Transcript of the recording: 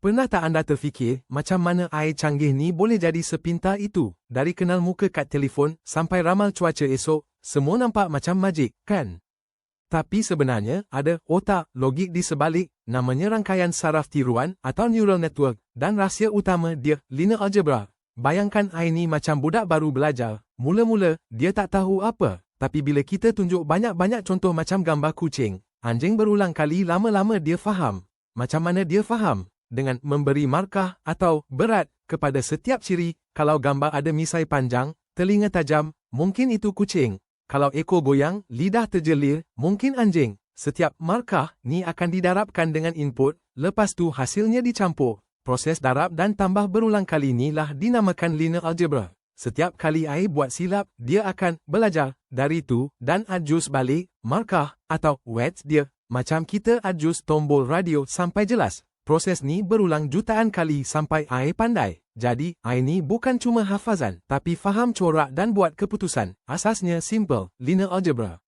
Pernah tak anda terfikir macam mana AI canggih ni boleh jadi sepintar itu? Dari kenal muka kat telefon sampai ramal cuaca esok, semua nampak macam majik, kan? Tapi sebenarnya ada otak logik di sebalik, namanya rangkaian saraf tiruan atau neural network, dan rahsia utama dia, linear algebra. Bayangkan AI ni macam budak baru belajar. Mula-mula, dia tak tahu apa. Tapi bila kita tunjuk banyak-banyak contoh macam gambar kucing, anjing berulang kali, lama-lama dia faham. Macam mana dia faham? Dengan memberi markah atau berat kepada setiap ciri. Kalau gambar ada misai panjang, telinga tajam, mungkin itu kucing. Kalau ekor goyang, lidah terjelir, mungkin anjing. Setiap markah ni akan didarabkan dengan input, lepas tu hasilnya dicampur. Proses darab dan tambah berulang kali inilah dinamakan linear algebra. Setiap kali AI buat silap, dia akan belajar dari tu dan adjust balik markah atau weights dia. Macam kita adjust tombol radio sampai jelas. Proses ni berulang jutaan kali sampai AI pandai. Jadi, AI ni bukan cuma hafazan, tapi faham corak dan buat keputusan. Asasnya simple, linear algebra.